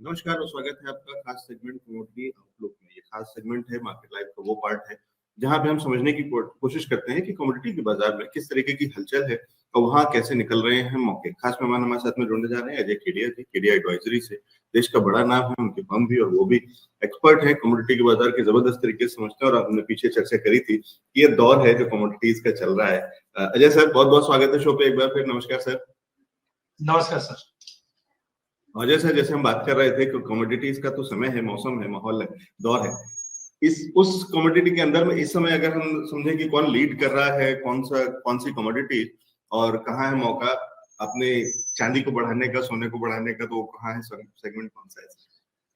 नमस्कार और स्वागत है आपका खास सेगमेंट कमोडिटी आउटलुक में। ये खास सेगमेंट है मार्केट लाइव का वो पार्ट है जहां पे हम समझने की कोशिश करते हैं कि कमोडिटी के बाजार में किस तरीके की हलचल है और वहां कैसे निकल रहे हैं मौके। खास मेहमान हमारे साथ में जुड़ने जा रहे हैं अजय केडिया जी, केडिया एडवाइजरी से। देश का बड़ा नाम है, उनके फर्म भी, और वो भी एक्सपर्ट है, कमोडिटी के बाजार की जबरदस्त तरीके से समझते हैं। और हमने पीछे चर्चा करी थी कि ये दौर है जो कमोडिटीज का चल रहा है। अजय सर, बहुत बहुत स्वागत है शो पे एक बार फिर। नमस्कार सर। नमस्कार सर। अजय सर, जैसे हम बात कर रहे थे कि कमोडिटीज का तो समय है, मौसम है, माहौल है, दौर है। उस कमोडिटी के अंदर में इस समय अगर हम समझें कि कौन लीड कर रहा है, कौन सी कमोडिटी और कहाँ है मौका अपने चांदी को बढ़ाने का, सोने को बढ़ाने का, तो वो कहाँ है, सेगमेंट कौन सा है?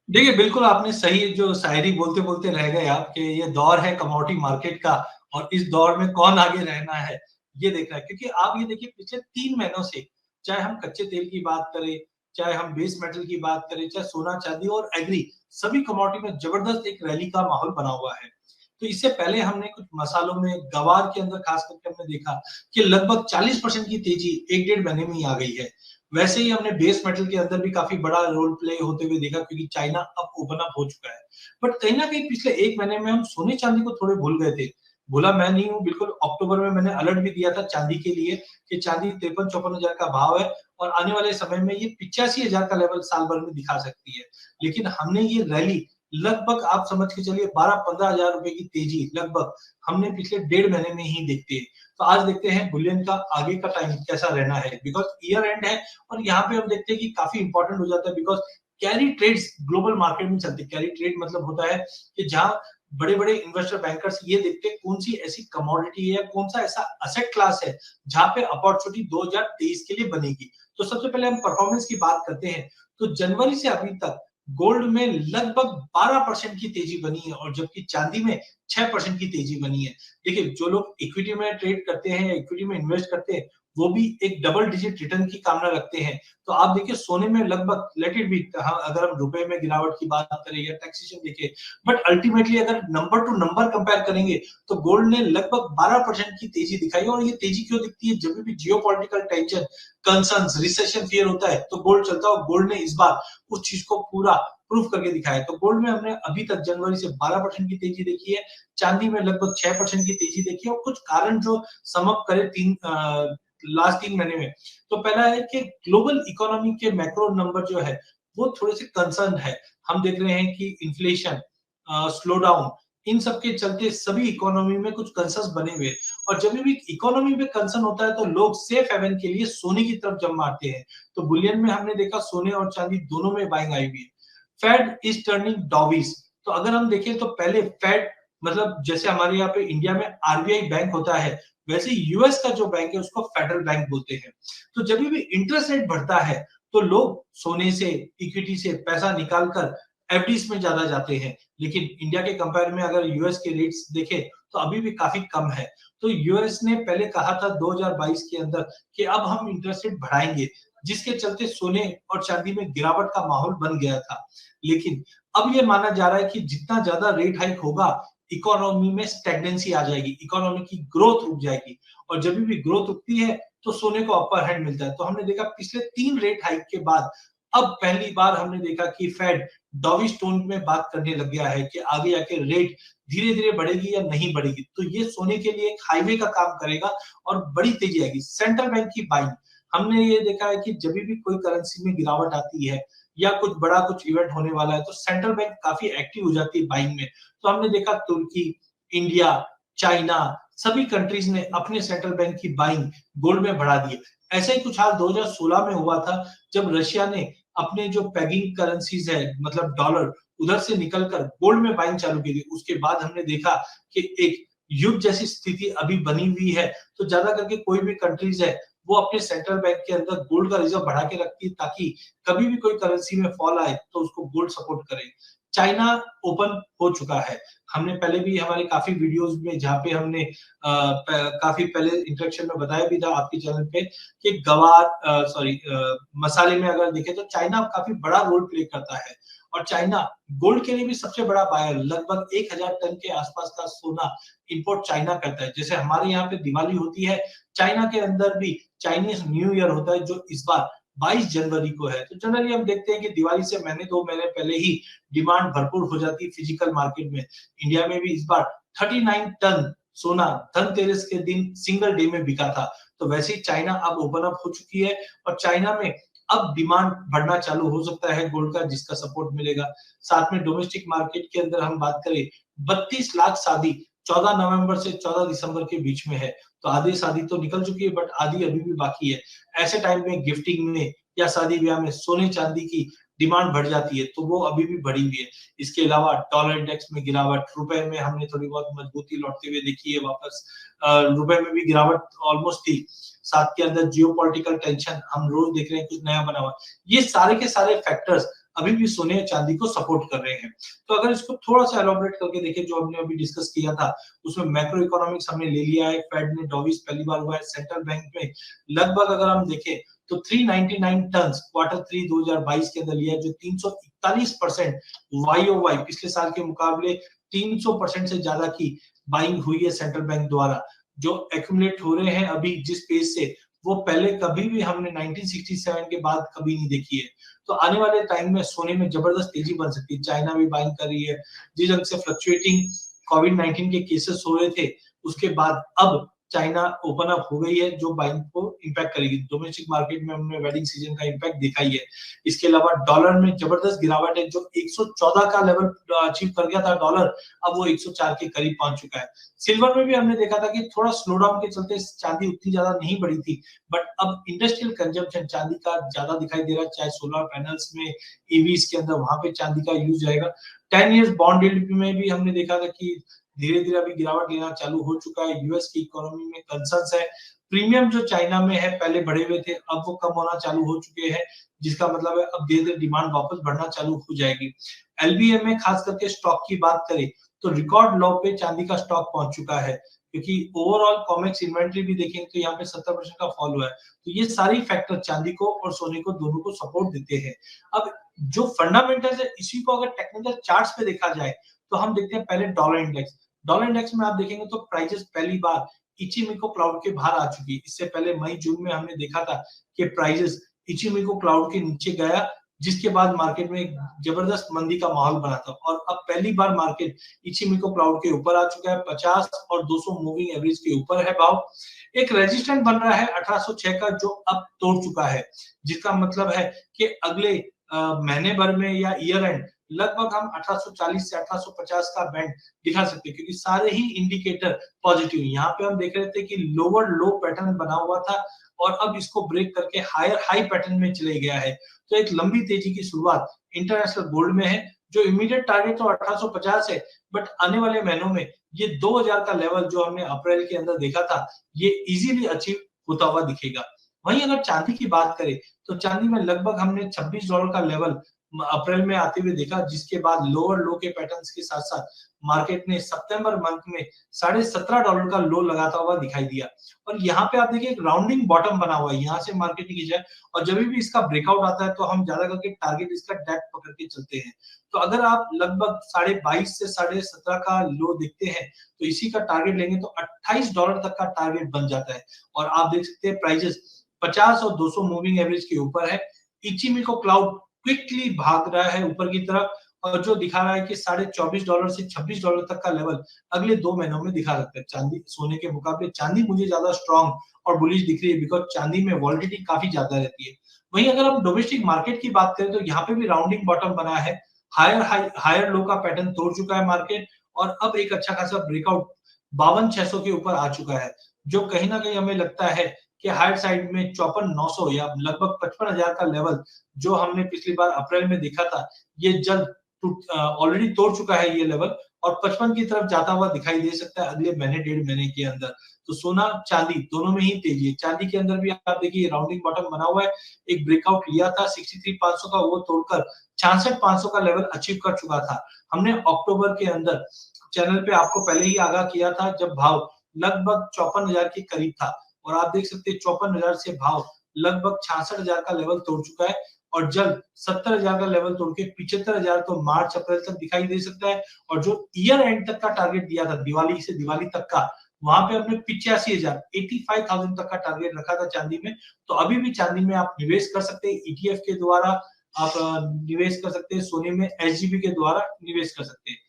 देखिए, बिल्कुल आपने सही जो शायरी बोलते बोलते रह गए आप कि ये दौर है कमोडिटी मार्केट का और इस दौर में कौन आगे रहना है ये देखना है। क्योंकि आप ये देखिए पिछले 3 महीनों से, चाहे हम कच्चे तेल की बात करें, चाहे हम बेस मेटल की बात करें, चाहे सोना चांदी और एग्री, सभी कमोडिटी में जबरदस्त एक रैली का माहौल बना हुआ है। तो इससे पहले हमने कुछ मसालों में, गवार के अंदर खास करके हमने देखा कि लगभग 40% की तेजी 1-1.5 महीने में ही आ गई है। वैसे ही हमने बेस मेटल के अंदर भी काफी बड़ा रोल प्ले होते हुए देखा क्योंकि चाइना अब ओपन अप हो चुका है। बट कहीं ना कहीं पिछले 1 महीने में हम सोने चांदी को थोड़े भूल गए थे। भूला मैं नहीं हूँ, बिल्कुल अक्टूबर में मैंने अलर्ट भी दिया था चांदी के लिए कि चांदी 53-54 हजार का भाव है और आने वाले समय में ये 85 हजार का लेवल साल भर में दिखा सकती है। लेकिन हमने ये रैली लगभग आप समझ के चलिए 12-15 हजार रुपए की तेजी लगभग हमने पिछले 1.5 महीने में ही देखते हैं। तो आज देखते हैं बुलियन का आगे का टाइम कैसा रहना है, बिकॉज ईयर एंड है और यहाँ पे हम देखते हैं कि काफी इंपॉर्टेंट हो जाता है because carry trades global market में चलते हैं। कैरी ट्रेड मतलब होता है कि जहाँ बड़े बड़े इन्वेस्टर बैंकर्स ये देखते हैं कौन सी ऐसी कमोडिटी है, कौन सा ऐसा असेट क्लास है जहां पे अपॉर्चुनिटी 2023 के लिए बनेगी। तो सबसे पहले हम परफॉर्मेंस की बात करते हैं। तो जनवरी से अभी तक गोल्ड में लगभग 12% की तेजी बनी है और जबकि चांदी में 6% की तेजी बनी है। देखिए, जो लोग इक्विटी में ट्रेड करते हैं, इक्विटी में इन्वेस्ट करते हैं, वो भी एक डबल डिजिट रिटर्न की कामना रखते हैं। तो आप देखिए सोने में लगभग लेट इट बी, अगर हम रुपए में गिरावट की बात करें या टैक्सेशन देखें, बट अल्टीमेटली अगर नंबर टू नंबर कंपेयर करेंगे तो गोल्ड ने लगभग 12% की तेजी दिखाई। और ये तेजी क्यों दिखती है? जब भी geopolitical tension, concerns, recession fear होता है तो गोल्ड चलता है और गोल्ड ने इस बार उस चीज को पूरा प्रूफ करके दिखाया। तो गोल्ड में हमने अभी तक जनवरी से 12% की तेजी देखी है, चांदी में लगभग 6% की तेजी देखी है। और कुछ कारण जो सम अप करे लास्ट 3 महीने में, तो पहला है कि ग्लोबल इकोनॉमी के मैक्रो नंबर जो है वो थोड़े से कंसर्न है। हम देख रहे हैं कि इन्फ्लेशन, स्लो डाउन, इन सब के चलते सभी इकोनॉमी में कुछ कंसर्न्स बने हुए हैं। और जब भी इकोनॉमी में कंसर्न होता है तो लोग सेफ हेवन के लिए सोने की तरफ जम मारते हैं। तो बुलियन में हमने देखा सोने और चांदी दोनों में बाइंग आई हुई है। Fed is turning dovish. तो अगर हम देखें तो पहले फेड मतलब जैसे हमारे यहाँ पे इंडिया में आरबीआई बैंक होता है, वैसे यूएस का जो बैंक है उसको फेडरल बैंक बोलते हैं। तो जब भी इंटरेस्ट रेट बढ़ता है तो लोग सोने से, इक्विटी से पैसा निकालकर एफडीज में ज्यादा जाते हैं। लेकिन इंडिया के कंपेयर में अगर यूएस के रेट्स देखें तो अभी भी काफी कम है। तो यूएस ने पहले कहा था 2022 के अंदर कि अब हम इंटरेस्ट रेट बढ़ाएंगे, जिसके चलते सोने और चांदी में गिरावट का माहौल बन गया था। लेकिन अब ये माना जा रहा है कि जितना ज्यादा रेट हाइक होगा इकोनॉमी में स्टैग्नेंसी आ जाएगी, इकोनॉमी की ग्रोथ रुक जाएगी। और जब भी ग्रोथ रुकती है तो सोने को अपर हैंड मिलता है। तो हमने देखा पिछले 3 रेट हाइक के बाद अब पहली बार हमने देखा कि फेड डॉविश टोन में बात करने लग गया है कि आगे आके रेट धीरे धीरे बढ़ेगी या नहीं बढ़ेगी। तो ये सोने के लिए एक हाईवे का काम करेगा और बड़ी तेजी आएगी। सेंट्रल बैंक की बाइंग, हमने ये देखा है कि जब भी कोई करेंसी में गिरावट आती है या कुछ बड़ा कुछ इवेंट होने वाला है तो सेंट्रल बैंक काफी एक्टिव हो जाती है बाइंग में। तो हमने देखा तुर्की, इंडिया, चाइना, सभी कंट्रीज ने अपने सेंट्रल बैंक की बाइंग गोल्ड में बढ़ा दी है। ऐसा ही कुछ हाल 2016 में हुआ था जब रशिया ने अपने जो पैगिंग करेंसीज है मतलब डॉलर, उधर से निकलकर गोल्ड में बाइंग चालू की थी। उसके बाद हमने देखा कि एक युद्ध जैसी स्थिति अभी बनी हुई है। तो ज्यादा करके कोई भी कंट्रीज है वो अपने सेंट्रल बैंक के अंदर गोल्ड का रिजर्व बढ़ा के रखती है ताकि कभी भी कोई करेंसी में फॉल आए तो उसको गोल्ड सपोर्ट करे। चाइना ओपन हो चुका है। हमने पहले भी हमारे काफी वीडियोस में जहाँ पे हमने काफी पहले इंट्रोडक्शन में बताया भी था आपके चैनल पे कि मसाले में अगर देखें तो चाइना काफी बड़ा रोल प्ले करता है। और चाइना गोल्ड के लिए भी सबसे बड़ा बायर, लगभग 1000 टन के आसपास का सोना इंपोर्ट चाइना करता है। जैसे हमारे यहाँ पे दिवाली होती है, चाइना के अंदर भी चाइनीज न्यू ईयर होता है जो इस बार 22 जनवरी को है। तो जनरली हम देखते हैं कि दिवाली से महीने 2 महीने पहले ही डिमांड भरपूर हो जाती है फिजिकल मार्केट में। इंडिया में भी इस बार 39 टन सोना धनतेरस के दिन सिंगल डे में बिका था। तो वैसे ही चाइना अब ओपन अप हो चुकी है और चाइना में अब डिमांड बढ़ना चालू हो सकता है गोल्ड का, जिसका सपोर्ट मिलेगा। साथ में डोमेस्टिक मार्केट के अंदर हम बात करें 32 लाख शादी 14 नवंबर से 14 दिसंबर के बीच में है। तो आधी शादी तो निकल चुकी है बट आधी अभी भी बाकी है। ऐसे टाइम में गिफ्टिंग में या शादी ब्याह में सोने चांदी की डिमांड बढ़ जाती है, तो वो अभी भी बढ़ी हुई है। इसके अलावा डॉलर इंडेक्स में गिरावट, रुपए में हमने थोड़ी बहुत मजबूती लौटते हुए देखी है वापस। रुपए में भी गिरावट ऑलमोस्ट थी। साथ के अंदर जियोपॉलिटिकल टेंशन हम रोज देख रहे हैं कुछ नया बना हुआ। ये सारे के सारे फैक्टर्स अभी भी सोने चांदी को सपोर्ट कर रहे हैं। तो अगर इसको थोड़ा सा एलॉबरेट करके देखें, जो हमने अभी डिस्कस किया था उसमें मैक्रो इकोनॉमिक्स हमने ले लिया है। फेड ने डॉविस पहली बार हुआ है, सेंट्रल बैंक में लगभग अगर हम देखें तो 399 टन क्वार्टर 3 2022 के अंदर लिया है, जो 341% YOY पिछले साल के मुकाबले 300% से ज्यादा की बाइंग हुई है सेंट्रल बैंक द्वारा। जो एक्यूमुलेट हो रहे हैं अभी जिस पेज से, वो पहले कभी भी हमने 1967 के बाद कभी नहीं देखी है। तो आने वाले टाइम में सोने में जबरदस्त तेजी बन सकती है। चाइना भी बाइंग कर रही है। जिस ढंग से फ्लक्चुएटिंग कोविड-19 के केसेस हो रहे थे, उसके बाद अब चाइना ओपन अप हो गई है, जो बाइंग को इंपैक्ट करेगी। डोमेस्टिक मार्केट में हमने वेडिंग सीजन का इंपैक्ट देखा ही है। इसके अलावा डॉलर में जबरदस्त गिरावट है, जो 114 का लेवल अचीव कर गया था डॉलर, अब वो 104 के करीब पहुंच चुका है। सिल्वर में भी हमने देखा था कि थोड़ा स्लो डाउन के चलते चांदी उतनी ज्यादा नहीं बढ़ी थी, बट अब इंडस्ट्रियल कंजम्पशन चांदी का ज्यादा दिखाई दे रहा है, चाहे सोलर पैनल्स में, ईवीज के अंदर, वहां पे चांदी का यूज रहेगा। 10 इयर्स बॉन्ड यील्ड में भी हमने देखा था कि धीरे धीरे अभी गिरावट लेना चालू हो चुका है। यूएस की इकोनॉमी में कंसर्न्स है। प्रीमियम जो चाइना में है पहले बढ़े हुए थे, अब वो कम होना चालू हो चुके हैं, जिसका मतलब है अब धीरे धीरे डिमांड वापस बढ़ना चालू हो जाएगी। एलबीएम में खास करके स्टॉक की बात करें तो रिकॉर्ड लो पे चांदी का स्टॉक पहुंच चुका है, क्योंकि ओवरऑल कॉमेक्स इन्वेंट्री भी देखेंगे तो यहाँ पे 70% का फॉल हुआ है। तो ये सारी फैक्टर चांदी को और सोने को दोनों को सपोर्ट देते हैं। अब जो फंडामेंटल्स है, इसी को अगर टेक्निकल चार्ट्स पे देखा जाए तो हम देखते हैं पहले डॉलर इंडेक्स। डॉलर इंडेक्स में आप देखेंगे तो प्राइसेस पहली बार इचिमिको क्लाउड के बाहर आ चुकी है। इससे पहले मई जून में हमने देखा था कि प्राइसेस इचिमिको क्लाउड के नीचे गया, जिसके बाद मार्केट में एक जबरदस्त मंदी का माहौल बना था। और अब पहली बार मार्केट इचिमिको क्लाउड के ऊपर आ चुका है। 50 और 200 मूविंग एवरेज के ऊपर है भाव। एक रेजिस्टेंस बन रहा है 1806 का, जो अब तोड़ चुका है, जिसका मतलब है कि अगले महीने भर में या ईयर एंड लगभग हम 1840 से 1850 का बैंड दिखा सकते हैं, क्योंकि सारे ही इंडिकेटर पॉजिटिव। यहाँ पे हम देख रहे थे कि लोअर लो पैटर्न बना हुआ था और अब इसको ब्रेक करके हायर हाई पैटर्न में चले गया है। तो एक लंबी तेजी की शुरुआत इंटरनेशनल गोल्ड में है। जो इमीडिएट टारगेट तो 1850 है, बट आने वाले महीनों में ये 2000 का लेवल जो हमने अप्रैल के अंदर देखा था, ये इजीली अचीव होता हुआ दिखेगा। वहीं अगर चांदी की बात करें तो चांदी में लगभग हमने $26 का लेवल अप्रैल में आते हुए देखा, जिसके बाद लोअर लो के पैटर्न्स के साथ साथ मार्केट ने सितंबर मंथ में $17.5 का लो लगाता हुआ दिखाई दिया। और यहाँ पे आप देखिए एक राउंडिंग बॉटम बना हुआ है, यहाँ से मार्केट की जाए और जब भी इसका ब्रेकआउट आता है तो हम ज्यादा करके टारगेट इसका डेप्थ पकड़ के चलते हैं। तो अगर आप लगभग 22.5 से 17.5 का लो देखते हैं तो इसी का टारगेट लेंगे तो $28 तक का टारगेट बन जाता है। और आप देख सकते हैं प्राइसेस 50 और 200 मूविंग एवरेज के ऊपर है। इचिमिको क्लाउड क्विकली भाग रहा है ऊपर की तरफ, और जो दिखा रहा है कि $24.5 से $26 तक का लेवल अगले 2 महीनों में दिखा सकता है। चांदी सोने के मुकाबले चांदी मुझे ज्यादा स्ट्रॉन्ग और बुलिश दिख रही है, बिकॉज चांदी में वॉलिडिटी काफी ज्यादा रहती है। वहीं अगर हम डोमेस्टिक मार्केट की बात करें तो यहाँ पे भी राउंडिंग बॉटम बना है। हायर लो का पैटर्न तोड़ चुका है मार्केट और अब एक अच्छा खासा ब्रेकआउट 52,600 के ऊपर आ चुका है, जो कहीं ना कहीं हमें लगता है कि हायर साइड में 54,900 या लगभग 55,000 का लेवल जो हमने पिछली बार अप्रैल में देखा था, ये जल्द ऑलरेडी तोड़ चुका है ये लेवल और 55 की तरफ जाता हुआ दिखाई दे सकता है अगले महीने 1.5 महीने के अंदर। तो सोना चांदी दोनों में ही तेजी है। चांदी के अंदर भी आप देखिए राउंडिंग बॉटम बना हुआ है, एक ब्रेकआउट लिया था 63,500 का, वो तोड़कर 66,500 का लेवल अचीव कर चुका था। हमने अक्टूबर के अंदर चैनल पे आपको पहले ही आगाह किया था जब भाव लगभग 54,000 के करीब था, और आप देख सकते हैं 54,000 से भाव लगभग 66,000 का लेवल तोड़ चुका है और जल्द 70,000 का लेवल तोड़ के 75,000 तो मार्च अप्रैल तक दिखाई दे सकता है। और जो ईयर एंड तक का टारगेट दिया था दिवाली से दिवाली तक का वहां पे हमने 85,000 85,000 तक का टारगेट रखा था चांदी में। तो अभी भी चांदी में आप निवेश कर सकते हैं, ETF के द्वारा आप निवेश कर सकते हैं, सोने में SGB के द्वारा निवेश कर सकते हैं।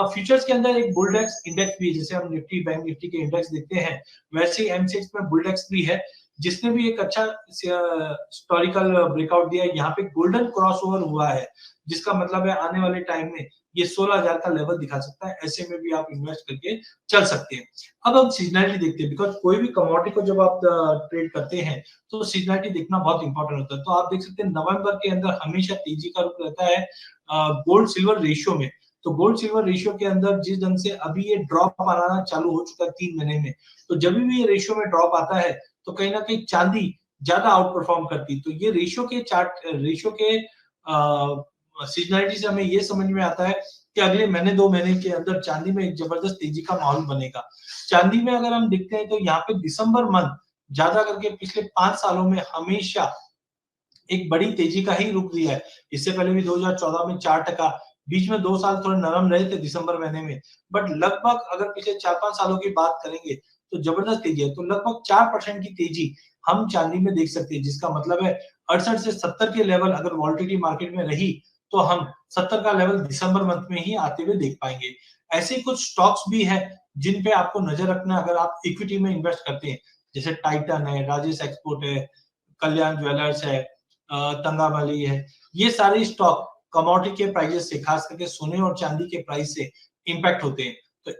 फ्यूचर्स के अंदर एक बुलडेक्स इंडेक्स भी है, जैसे हम निफ्टी बैंक निफ्टी के इंडेक्स देखते हैं, वैसे ही MCX में बुलडेक्स भी है, जिसने भी एक अच्छा हिस्टोरिकल ब्रेकआउट दिया है। यहाँ पे गोल्डन क्रॉसओवर हुआ है, जिसका मतलब है आने वाले टाइम में ये 16,000 का लेवल दिखा सकता है। ऐसे में भी आप इन्वेस्ट करके चल सकते हैं। अब हम सीजनैलिटी देखते हैं, बिकॉज कोई भी कमोडिटी को जब आप ट्रेड करते हैं तो सीजनैलिटी देखना बहुत इंपॉर्टेंट होता है। तो आप देख सकते हैं नवंबर के अंदर हमेशा तेजी का रुख रहता है गोल्ड सिल्वर रेशियो में। तो गोल्ड सिल्वर रेशियो के अंदर जिस ढंग से अभी ये ड्रॉप आना चालू हो चुका है 3 महीने में, तो जब भी ये रेशियो में ड्रॉप आता है तो कहीं ना कहीं चांदी ज्यादा आउट परफॉर्म करती। तो ये रेशियो के सीजनैलिटी से हमें ये समझ में आता है कि अगले महीने 2 महीने के अंदर चांदी में एक जबरदस्त तेजी का माहौल बनेगा। चांदी में अगर हम देखते हैं तो यहाँ पे दिसंबर मंथ ज्यादा करके पिछले 5 सालों में हमेशा एक बड़ी तेजी का ही रुख दिया है। इससे पहले भी 2014 में 4%, बीच में 2 साल थोड़े नरम रहे थे दिसंबर महीने में, बट लगभग अगर पिछले 4-5 सालों की बात करेंगे तो जबरदस्त तेजी है। तो लगभग 4% की तेजी हम चांदी में देख सकते हैं, जिसका मतलब है 68 से 70 के लेवल अगर वॉल्टिलिटी मार्केट में रही तो हम 70 का लेवल दिसंबर मंथ में ही आते हुए देख पाएंगे। ऐसे कुछ स्टॉक्स भी है जिन पे आपको नजर रखना है अगर आप इक्विटी में इन्वेस्ट करते हैं, जैसे टाइटन है, राजेश एक्सपोर्ट है, कल्याण ज्वेलर्स है, तंगामली है। ये सारे स्टॉक कमोडिटी के प्राइसेस से, खास करके सोने और चांदी के प्राइस से इंपैक्ट होते हैं। तो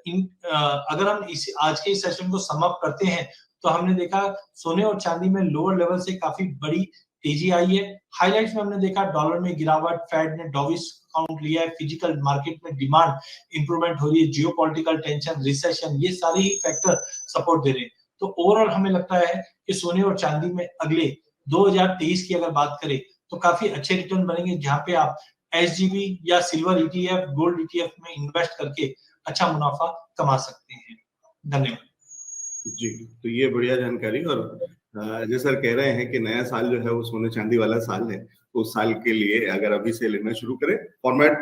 अगर हम इस आज के इस सेशन को सम अप करते हैं तो हमने देखा सोने और चांदी में लोअर लेवल से काफी बड़ी तेजी आई है। हाइलाइट्स में हमने देखा डॉलर में गिरावट, फेड ने डॉविस काउंट लिया है, फिजिकल मार्केट में डिमांड इंप्रूवमेंट हो रही है, जियोपॉलिटिकल टेंशन, रिसेशन, ये सारे ही फैक्टर सपोर्ट दे रहे हैं। तो ओवरऑल हमें लगता है कि सोने और चांदी में अगले 2023 की अगर बात करें तो काफी अच्छे रिटर्न बनेंगे, जहां पे आप SGB या सिल्वर ETF, गोल्ड ETF में इन्वेस्ट करके अच्छा मुनाफा कमा सकते हैं। धन्यवाद जी। तो ये बढ़िया जानकारी। और जैसे सर कह रहे हैं कि नया साल जो है वो सोने चांदी वाला साल है, तो उस साल के लिए अगर अभी से लेना शुरू करें, फॉर्मेट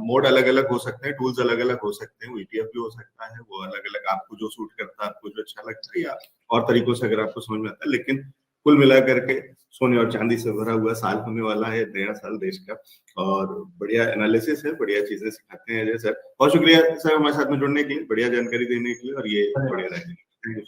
मोड अलग अलग हो सकते हैं, टूल्स अलग अलग हो सकते हैं, वो ETF भी हो सकता है, वो अलग अलग आपको जो सूट करता है, आपको जो अच्छा लगता है, या और तरीकों से अगर आपको समझ में आता है। लेकिन कुल मिला करके सोने और चांदी से भरा हुआ साल होने वाला है, नया साल देश का। और बढ़िया एनालिसिस है, बढ़िया चीजें सिखाते हैं अजय सर। बहुत शुक्रिया सर हमारे साथ में जुड़ने के लिए, बढ़िया जानकारी देने के लिए, और ये बढ़िया रहेगा। Thank you.